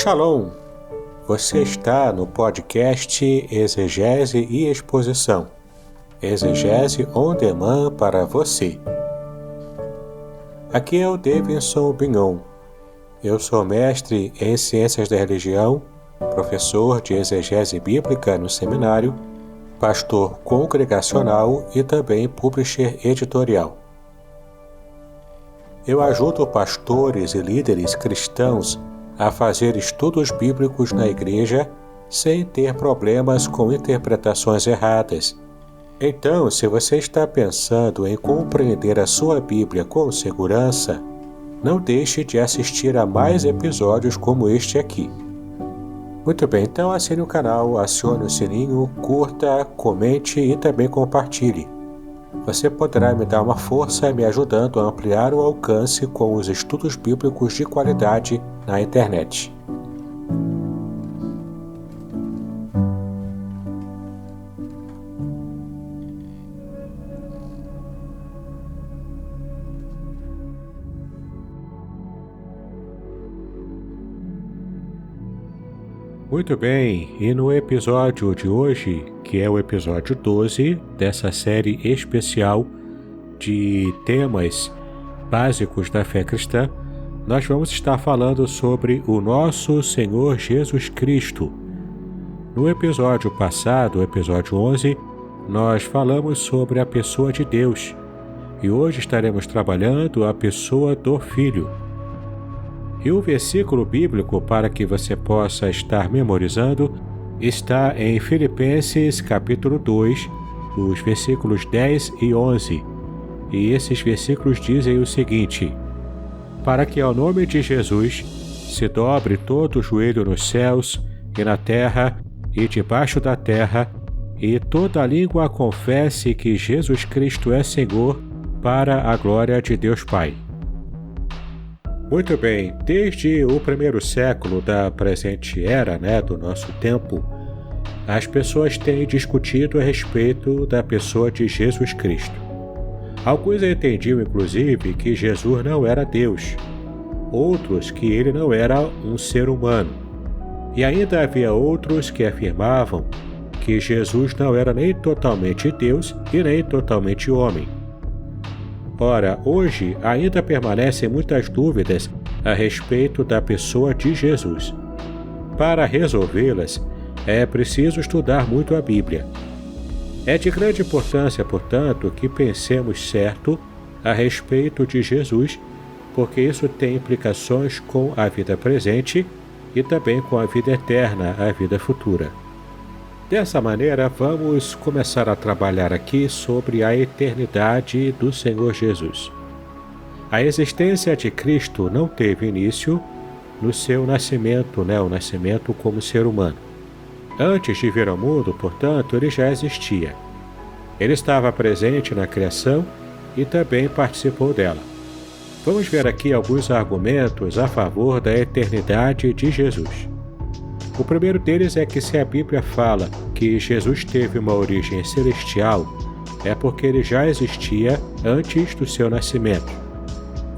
Shalom! Você está no podcast Exegese e Exposição. Exegese on demand para você. Aqui é o Davidson Bignon. Eu sou mestre em Ciências da Religião, professor de Exegese Bíblica no seminário, pastor congregacional e também publisher editorial. Eu ajudo pastores e líderes cristãos a fazer estudos bíblicos na igreja sem ter problemas com interpretações erradas. Então, se você está pensando em compreender a sua Bíblia com segurança, não deixe de assistir a mais episódios como este aqui. Muito bem, então assine o canal, acione o sininho, curta, comente e também compartilhe. Você poderá me dar uma força me ajudando a ampliar o alcance com os estudos bíblicos de qualidade na internet. Muito bem, e no episódio de hoje, que é o episódio 12 dessa série especial de temas básicos da fé cristã, nós vamos estar falando sobre o nosso Senhor Jesus Cristo. No episódio passado, o episódio 11, nós falamos sobre a pessoa de Deus, e hoje estaremos trabalhando a pessoa do Filho. E o versículo bíblico para que você possa estar memorizando está em Filipenses capítulo 2, os versículos 10 e 11. E esses versículos dizem o seguinte: para que ao nome de Jesus se dobre todo o joelho nos céus e na terra e debaixo da terra, e toda língua confesse que Jesus Cristo é Senhor, para a glória de Deus Pai. Muito bem, desde o primeiro século da presente era, do nosso tempo, as pessoas têm discutido a respeito da pessoa de Jesus Cristo. Alguns entendiam, inclusive, que Jesus não era Deus, outros que ele não era um ser humano, e ainda havia outros que afirmavam que Jesus não era nem totalmente Deus e nem totalmente homem. Ora, hoje ainda permanecem muitas dúvidas a respeito da pessoa de Jesus. Para resolvê-las, é preciso estudar muito a Bíblia. É de grande importância, portanto, que pensemos certo a respeito de Jesus, porque isso tem implicações com a vida presente e também com a vida eterna, a vida futura. Dessa maneira, vamos começar a trabalhar aqui sobre a eternidade do Senhor Jesus. A existência de Cristo não teve início no seu nascimento, o nascimento como ser humano. Antes de vir ao mundo, portanto, ele já existia. Ele estava presente na criação e também participou dela. Vamos ver aqui alguns argumentos a favor da eternidade de Jesus. O primeiro deles é que se a Bíblia fala que Jesus teve uma origem celestial, é porque ele já existia antes do seu nascimento.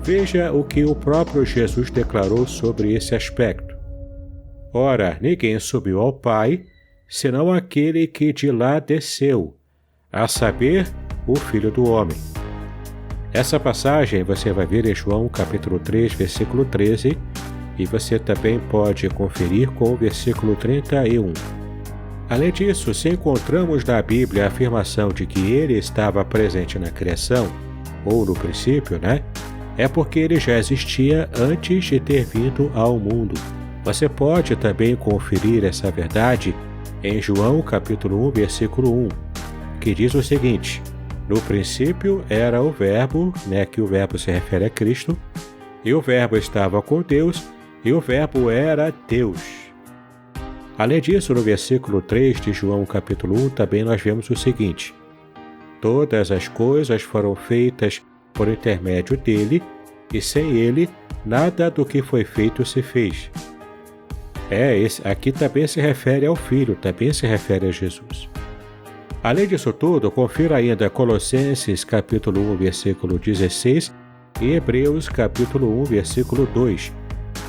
Veja o que o próprio Jesus declarou sobre esse aspecto. Ora, ninguém subiu ao Pai, senão aquele que de lá desceu, a saber, o Filho do Homem. Essa passagem você vai ver em João capítulo 3, versículo 13, e você também pode conferir com o versículo 31. Além disso, se encontramos na Bíblia a afirmação de que ele estava presente na criação, ou no princípio, é porque ele já existia antes de ter vindo ao mundo. Você pode também conferir essa verdade em João capítulo 1, versículo 1, que diz o seguinte: no princípio era o Verbo, que o Verbo se refere a Cristo, e o Verbo estava com Deus, e o Verbo era Deus. Além disso, no versículo 3 de João capítulo 1, também nós vemos o seguinte: todas as coisas foram feitas por intermédio dele, e sem ele, nada do que foi feito se fez. Esse aqui também se refere ao Filho, também se refere a Jesus. Além disso tudo, confira ainda Colossenses capítulo 1, versículo 16 e Hebreus capítulo 1, versículo 2,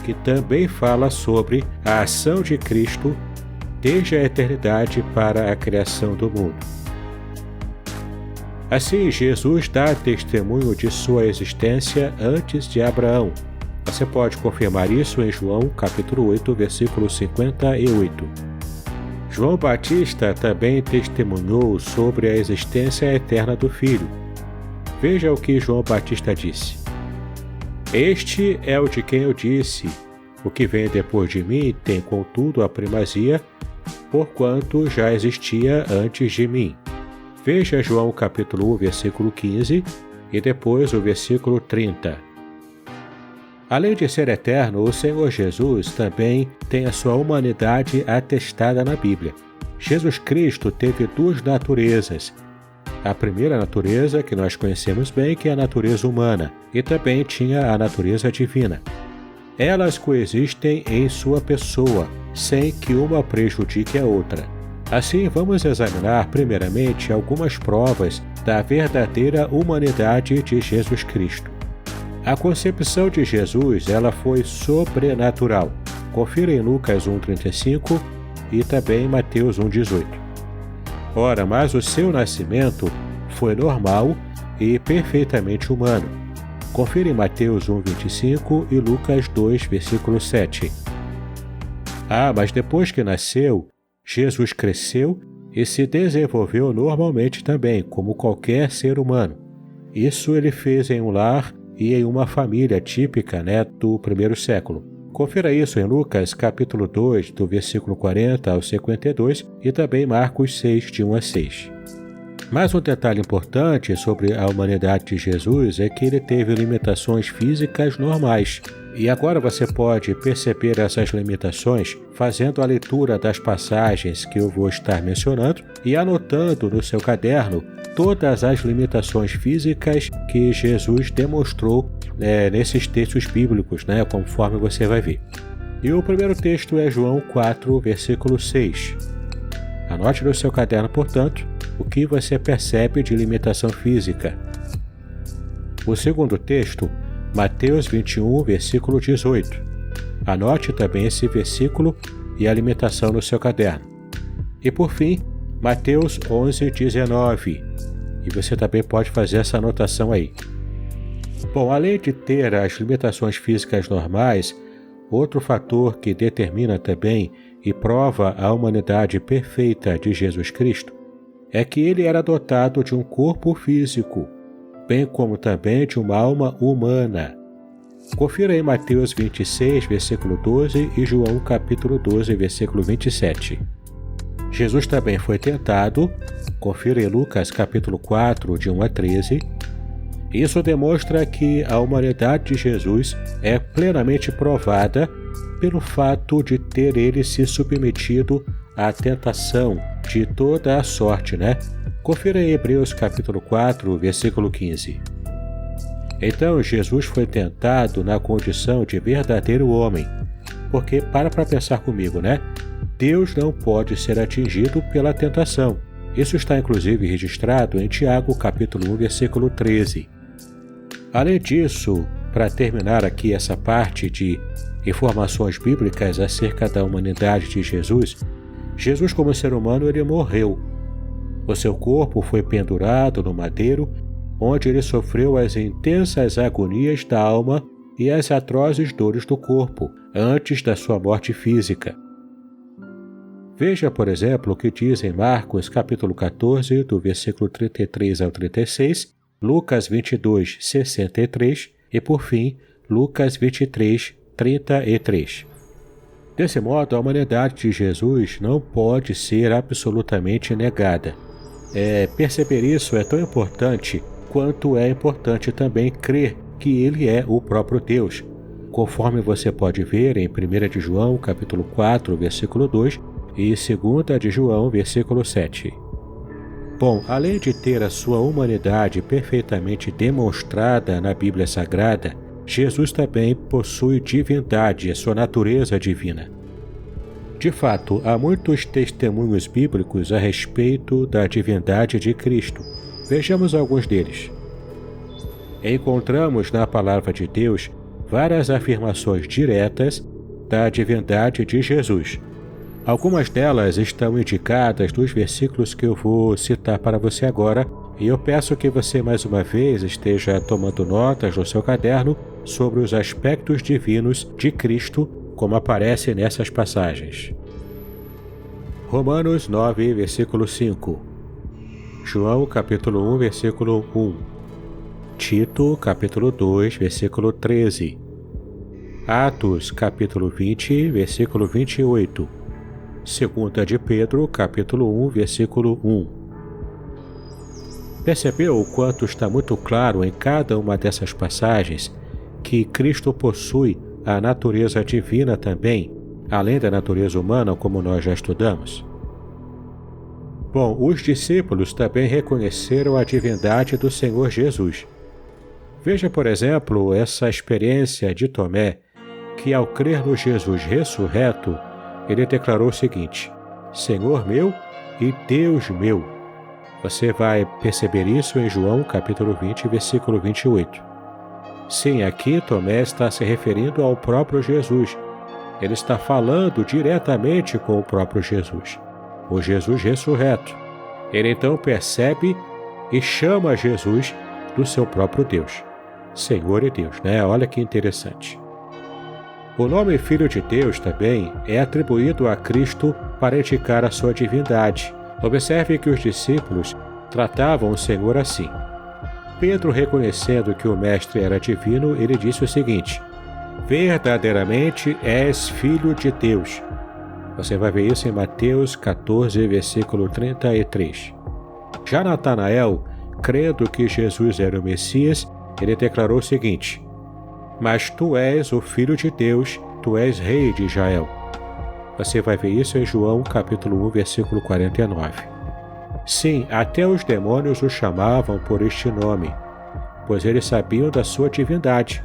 que também fala sobre a ação de Cristo desde a eternidade para a criação do mundo. Assim, Jesus dá testemunho de sua existência antes de Abraão. Você pode confirmar isso em João capítulo 8, versículo 58. João Batista também testemunhou sobre a existência eterna do Filho. Veja o que João Batista disse: "Este é o de quem eu disse, o que vem depois de mim tem contudo a primazia, porquanto já existia antes de mim." Veja João capítulo 1, versículo 15 e depois o versículo 30. Além de ser eterno, o Senhor Jesus também tem a sua humanidade atestada na Bíblia. Jesus Cristo teve duas naturezas. A primeira natureza, que nós conhecemos bem, que é a natureza humana, e também tinha a natureza divina. Elas coexistem em sua pessoa, sem que uma prejudique a outra. Assim, vamos examinar primeiramente algumas provas da verdadeira humanidade de Jesus Cristo. A concepção de Jesus, ela foi sobrenatural. Confira em Lucas 1,35 e também em Mateus 1,18. Ora, mas o seu nascimento foi normal e perfeitamente humano. Confira em Mateus 1,25 e Lucas 2, versículo 7. Mas depois que nasceu, Jesus cresceu e se desenvolveu normalmente também, como qualquer ser humano. Isso ele fez em um lar e em uma família típica, do primeiro século. Confira isso em Lucas capítulo 2, do versículo 40 ao 52 e também Marcos 6, de 1 a 6. Mais um detalhe importante sobre a humanidade de Jesus é que ele teve limitações físicas normais. E agora você pode perceber essas limitações fazendo a leitura das passagens que eu vou estar mencionando e anotando no seu caderno todas as limitações físicas que Jesus demonstrou nesses textos bíblicos, conforme você vai ver. E o primeiro texto é João 4, versículo 6. Anote no seu caderno, portanto, o que você percebe de limitação física. O segundo texto, Mateus 21, versículo 18. Anote também esse versículo e a limitação no seu caderno. E por fim, Mateus 11, 19. E você também pode fazer essa anotação aí. Bom, além de ter as limitações físicas normais, outro fator que determina também e prova a humanidade perfeita de Jesus Cristo é que ele era dotado de um corpo físico, bem como também de uma alma humana. Confira em Mateus 26, versículo 12 e João capítulo 12, versículo 27. Jesus também foi tentado, confira em Lucas capítulo 4, de 1 a 13. Isso demonstra que a humanidade de Jesus é plenamente provada pelo fato de ter ele se submetido à tentação de toda a sorte, Confira em Hebreus capítulo 4, versículo 15. Então Jesus foi tentado na condição de verdadeiro homem, porque para pensar comigo, Deus não pode ser atingido pela tentação. Isso está inclusive registrado em Tiago capítulo 1, versículo 13. Além disso, para terminar aqui essa parte de informações bíblicas acerca da humanidade de Jesus, Jesus como ser humano ele morreu. O seu corpo foi pendurado no madeiro, onde ele sofreu as intensas agonias da alma e as atrozes dores do corpo, antes da sua morte física. Veja, por exemplo, o que diz em Marcos capítulo 14, do versículo 33 ao 36, Lucas 22, 63 e, por fim, Lucas 23, 33. Desse modo, a humanidade de Jesus não pode ser absolutamente negada. Perceber isso é tão importante quanto é importante também crer que ele é o próprio Deus, conforme você pode ver em 1 de João, capítulo 4, versículo 2 e 2 de João, versículo 7. Bom, além de ter a sua humanidade perfeitamente demonstrada na Bíblia Sagrada, Jesus também possui divindade, a sua natureza divina. De fato, há muitos testemunhos bíblicos a respeito da divindade de Cristo. Vejamos alguns deles. Encontramos na Palavra de Deus várias afirmações diretas da divindade de Jesus. Algumas delas estão indicadas nos versículos que eu vou citar para você agora, e eu peço que você mais uma vez esteja tomando notas no seu caderno sobre os aspectos divinos de Cristo, como aparece nessas passagens. Romanos 9, versículo 5. João, capítulo 1, versículo 1. Tito, capítulo 2, versículo 13. Atos, capítulo 20, versículo 28. Segunda de Pedro, capítulo 1, versículo 1. Percebeu o quanto está muito claro em cada uma dessas passagens que Cristo possui a natureza divina também, além da natureza humana, como nós já estudamos? Bom, os discípulos também reconheceram a divindade do Senhor Jesus. Veja, por exemplo, essa experiência de Tomé, que ao crer no Jesus ressurreto, ele declarou o seguinte: Senhor meu e Deus meu. Você vai perceber isso em João capítulo 20, versículo 28. Sim, aqui Tomé está se referindo ao próprio Jesus. Ele está falando diretamente com o próprio Jesus, o Jesus ressurreto. Ele então percebe e chama Jesus do seu próprio Deus, Senhor e Deus, né? Olha que interessante. O nome Filho de Deus também é atribuído a Cristo para indicar a sua divindade. Observe que os discípulos tratavam o Senhor assim. Pedro, reconhecendo que o Mestre era divino, ele disse o seguinte: verdadeiramente és Filho de Deus. Você vai ver isso em Mateus 14, versículo 33. Já Natanael, crendo que Jesus era o Messias, ele declarou o seguinte: mas tu és o Filho de Deus, tu és Rei de Israel. Você vai ver isso em João capítulo 1, versículo 49. Sim, até os demônios o chamavam por este nome, pois eles sabiam da sua divindade.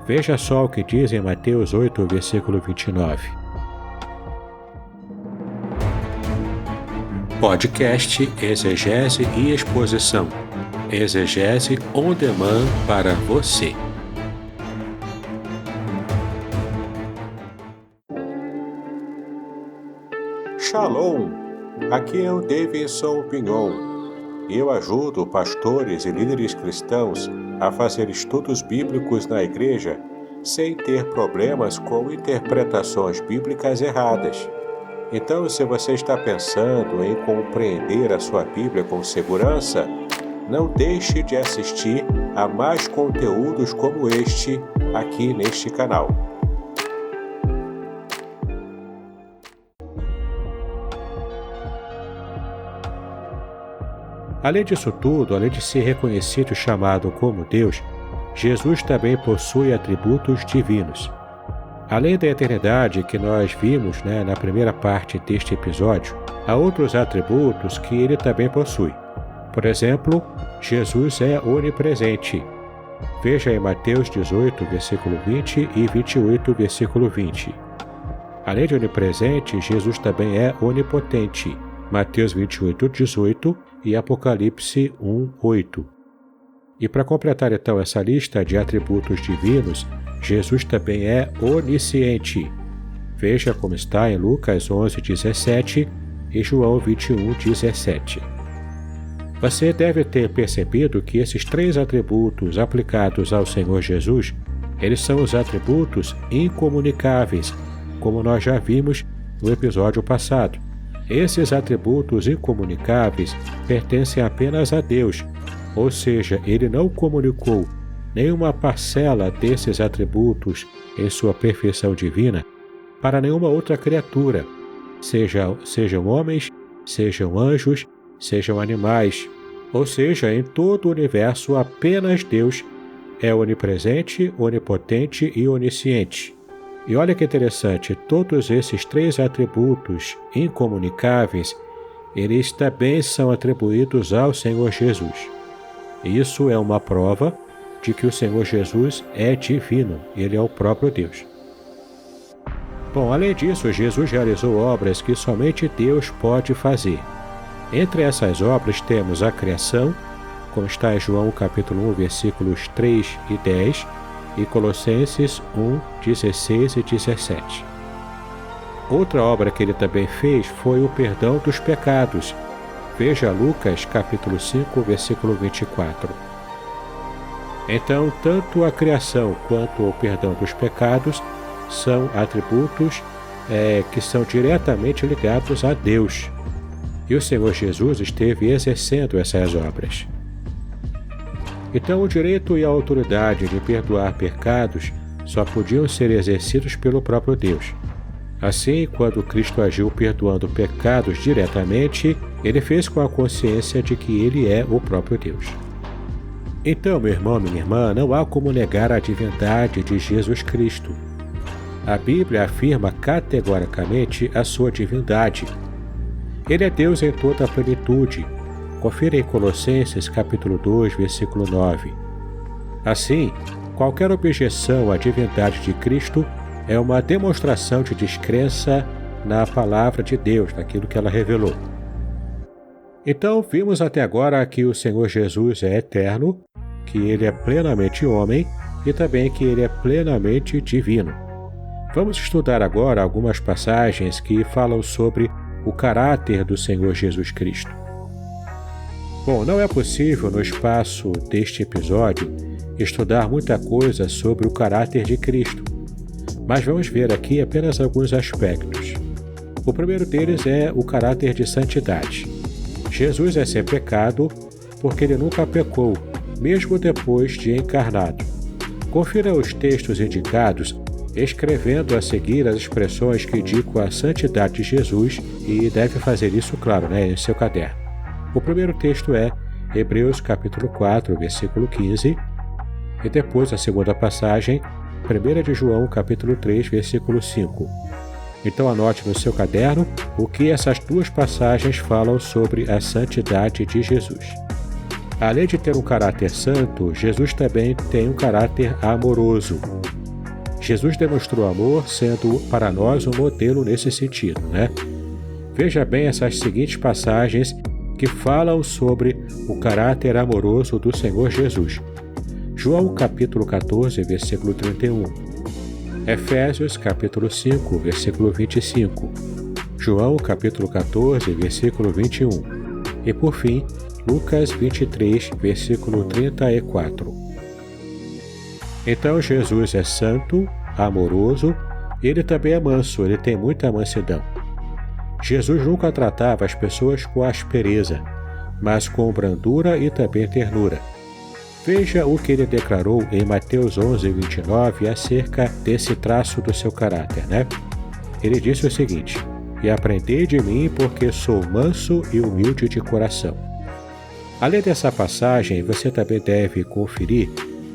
Veja só o que diz em Mateus 8, versículo 29. Podcast Exegese e Exposição. Exegese on demand para você. Shalom! Aqui é o Davidson Pignon. Eu ajudo pastores e líderes cristãos a fazer estudos bíblicos na igreja sem ter problemas com interpretações bíblicas erradas. Então, se você está pensando em compreender a sua Bíblia com segurança, não deixe de assistir a mais conteúdos como este aqui neste canal. Além disso tudo, além de ser reconhecido e chamado como Deus, Jesus também possui atributos divinos. Além da eternidade que nós vimos na primeira parte deste episódio, há outros atributos que ele também possui. Por exemplo, Jesus é onipresente. Veja em Mateus 18, versículo 20 e 28, versículo 20. Além de onipresente, Jesus também é onipotente. Mateus 28, 18 e Apocalipse 1, 8. E para completar então essa lista de atributos divinos, Jesus também é onisciente. Veja como está em Lucas 11, 17 e João 21, 17. Você deve ter percebido que esses três atributos aplicados ao Senhor Jesus, eles são os atributos incomunicáveis, como nós já vimos no episódio passado. Esses atributos incomunicáveis pertencem apenas a Deus, ou seja, ele não comunicou nenhuma parcela desses atributos em sua perfeição divina para nenhuma outra criatura, sejam homens, sejam anjos, sejam animais, ou seja, em todo o universo apenas Deus é onipresente, onipotente e onisciente. E olha que interessante, todos esses três atributos incomunicáveis, eles também são atribuídos ao Senhor Jesus. Isso é uma prova de que o Senhor Jesus é divino, ele é o próprio Deus. Bom, além disso, Jesus realizou obras que somente Deus pode fazer. Entre essas obras temos a criação, como está em João capítulo 1, versículos 3 e 10, e Colossenses 1, 16 e 17. Outra obra que ele também fez foi o perdão dos pecados. Veja Lucas capítulo 5, versículo 24. Então, tanto a criação quanto o perdão dos pecados são atributos que são diretamente ligados a Deus. E o Senhor Jesus esteve exercendo essas obras. Então, o direito e a autoridade de perdoar pecados só podiam ser exercidos pelo próprio Deus. Assim, quando Cristo agiu perdoando pecados diretamente, ele fez com a consciência de que ele é o próprio Deus. Então, meu irmão, minha irmã, não há como negar a divindade de Jesus Cristo. A Bíblia afirma categoricamente a sua divindade. Ele é Deus em toda a plenitude. Confira em Colossenses capítulo 2, versículo 9. Assim, qualquer objeção à divindade de Cristo é uma demonstração de descrença na palavra de Deus, naquilo que ela revelou. Então, vimos até agora que o Senhor Jesus é eterno, que ele é plenamente homem e também que ele é plenamente divino. Vamos estudar agora algumas passagens que falam sobre o caráter do Senhor Jesus Cristo. Bom, não é possível no espaço deste episódio estudar muita coisa sobre o caráter de Cristo, mas vamos ver aqui apenas alguns aspectos. O primeiro deles é o caráter de santidade. Jesus é sem pecado porque ele nunca pecou, mesmo depois de encarnado. Confira os textos indicados, escrevendo a seguir as expressões que indicam a santidade de Jesus e deve fazer isso, claro, em seu caderno. O primeiro texto é Hebreus capítulo 4, versículo 15, e depois a segunda passagem, 1 de João capítulo 3, versículo 5. Então anote no seu caderno o que essas duas passagens falam sobre a santidade de Jesus. Além de ter um caráter santo, Jesus também tem um caráter amoroso. Jesus demonstrou amor, sendo para nós um modelo nesse sentido, Veja bem essas seguintes passagens que falam sobre o caráter amoroso do Senhor Jesus. João capítulo 14, versículo 31. Efésios capítulo 5, versículo 25. João capítulo 14, versículo 21. E por fim, Lucas 23, versículo 34. Então Jesus é santo, amoroso, e ele também é manso, ele tem muita mansidão. Jesus nunca tratava as pessoas com aspereza, mas com brandura e também ternura. Veja o que ele declarou em Mateus 11, 29 acerca desse traço do seu caráter, Ele disse o seguinte: E aprendei de mim, porque sou manso e humilde de coração. Além dessa passagem, você também deve conferir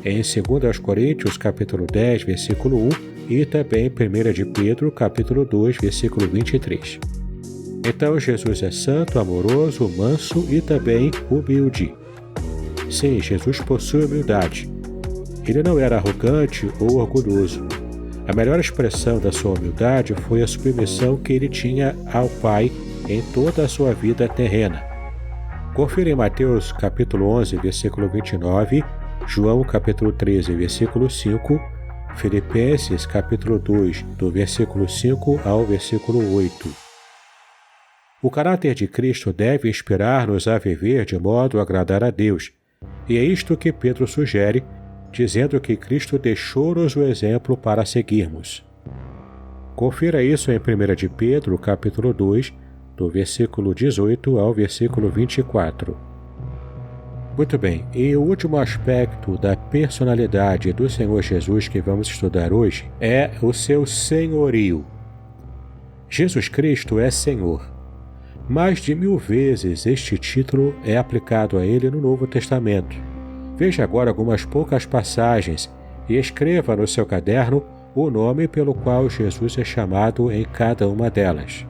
em 2 Coríntios capítulo 10, versículo 1 e também 1 de Pedro capítulo 2, versículo 23. Então Jesus é santo, amoroso, manso e também humilde. Sim, Jesus possui humildade. Ele não era arrogante ou orgulhoso. A melhor expressão da sua humildade foi a submissão que ele tinha ao Pai em toda a sua vida terrena. Confira em Mateus capítulo 11, versículo 29, João capítulo 13, versículo 5, Filipenses capítulo 2, do versículo 5 ao versículo 8. O caráter de Cristo deve inspirar-nos a viver de modo a agradar a Deus, e é isto que Pedro sugere, dizendo que Cristo deixou-nos o exemplo para seguirmos. Confira isso em 1 de Pedro capítulo 2, do versículo 18 ao versículo 24. Muito bem, e o último aspecto da personalidade do Senhor Jesus que vamos estudar hoje é o seu senhorio. Jesus Cristo é Senhor. Mais de 1000 vezes este título é aplicado a ele no Novo Testamento. Veja agora algumas poucas passagens e escreva no seu caderno o nome pelo qual Jesus é chamado em cada uma delas.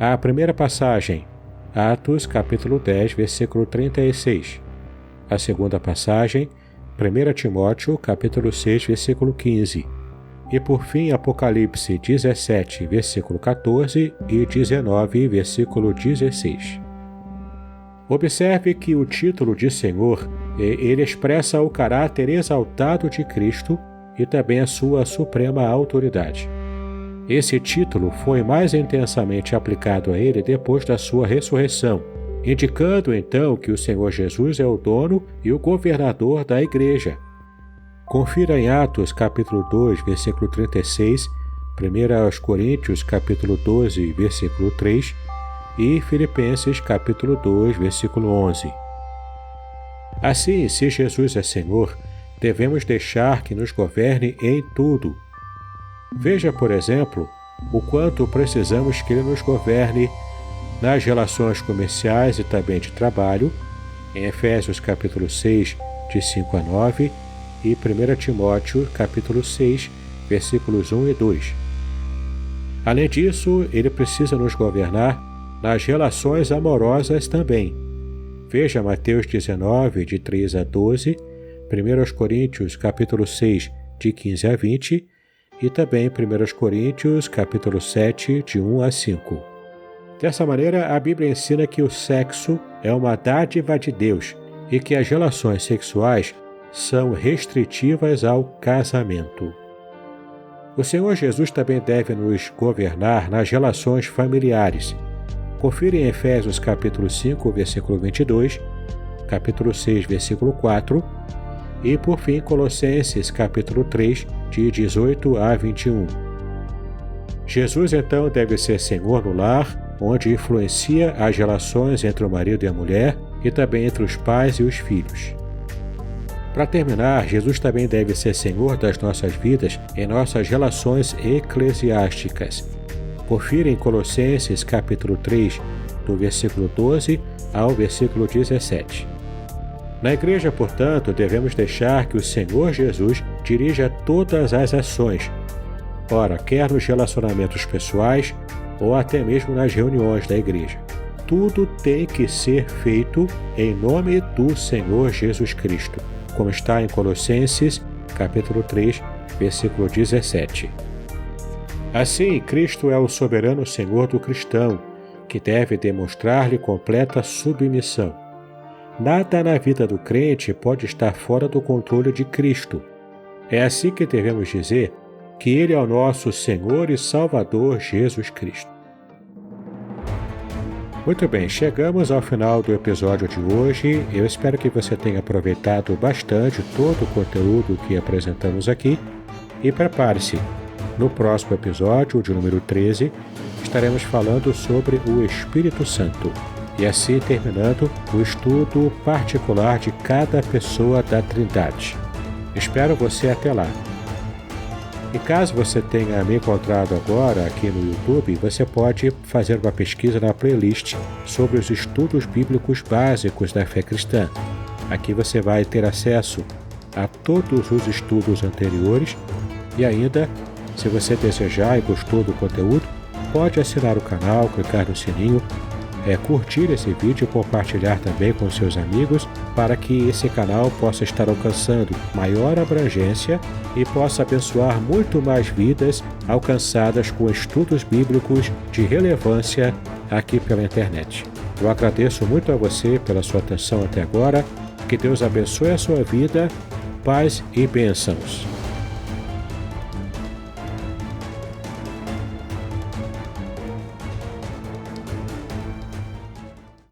A primeira passagem, Atos capítulo 10, versículo 36. A segunda passagem, 1 Timóteo capítulo 6, versículo 15. E por fim, Apocalipse 17, versículo 14 e 19, versículo 16. Observe que o título de Senhor, ele expressa o caráter exaltado de Cristo e também a sua suprema autoridade. Esse título foi mais intensamente aplicado a ele depois da sua ressurreição, indicando então que o Senhor Jesus é o dono e o governador da Igreja. Confira em Atos capítulo 2, versículo 36, 1 Coríntios capítulo 12, versículo 3 e Filipenses capítulo 2, versículo 11. Assim, se Jesus é Senhor, devemos deixar que nos governe em tudo. Veja, por exemplo, o quanto precisamos que Ele nos governe nas relações comerciais e também de trabalho, em Efésios capítulo 6, de 5 a 9, e 1 Timóteo capítulo 6, versículos 1 e 2. Além disso, Ele precisa nos governar nas relações amorosas também. Veja Mateus 19, de 3 a 12, 1 Coríntios capítulo 6, de 15 a 20, e também 1 Coríntios capítulo 7, de 1 a 5. Dessa maneira, a Bíblia ensina que o sexo é uma dádiva de Deus e que as relações sexuais são restritivas ao casamento. O Senhor Jesus também deve nos governar nas relações familiares. Confira em Efésios capítulo 5, versículo 22, capítulo 6, versículo 4 e, por fim, Colossenses capítulo 3, de 18 a 21. Jesus, então, deve ser Senhor no lar, onde influencia as relações entre o marido e a mulher e também entre os pais e os filhos. Para terminar, Jesus também deve ser Senhor das nossas vidas em nossas relações eclesiásticas. Confira em Colossenses capítulo 3, do versículo 12 ao versículo 17. Na igreja, portanto, devemos deixar que o Senhor Jesus dirija todas as ações, ora, quer nos relacionamentos pessoais ou até mesmo nas reuniões da igreja. Tudo tem que ser feito em nome do Senhor Jesus Cristo, como está em Colossenses, capítulo 3, versículo 17. Assim, Cristo é o soberano Senhor do cristão, que deve demonstrar-lhe completa submissão. Nada na vida do crente pode estar fora do controle de Cristo. É assim que devemos dizer que Ele é o nosso Senhor e Salvador Jesus Cristo. Muito bem, chegamos ao final do episódio de hoje. Eu espero que você tenha aproveitado bastante todo o conteúdo que apresentamos aqui. E prepare-se, no próximo episódio, de número 13, estaremos falando sobre o Espírito Santo. E assim terminando o estudo particular de cada pessoa da Trindade. Espero você até lá. E caso você tenha me encontrado agora aqui no YouTube, você pode fazer uma pesquisa na playlist sobre os estudos bíblicos básicos da fé cristã. Aqui você vai ter acesso a todos os estudos anteriores e ainda, se você desejar e gostou do conteúdo, pode assinar o canal, clicar no sininho, curtir esse vídeo e compartilhar também com seus amigos para que esse canal possa estar alcançando maior abrangência e possa abençoar muito mais vidas alcançadas com estudos bíblicos de relevância aqui pela internet. Eu agradeço muito a você pela sua atenção até agora. Que Deus abençoe a sua vida, paz e bênçãos.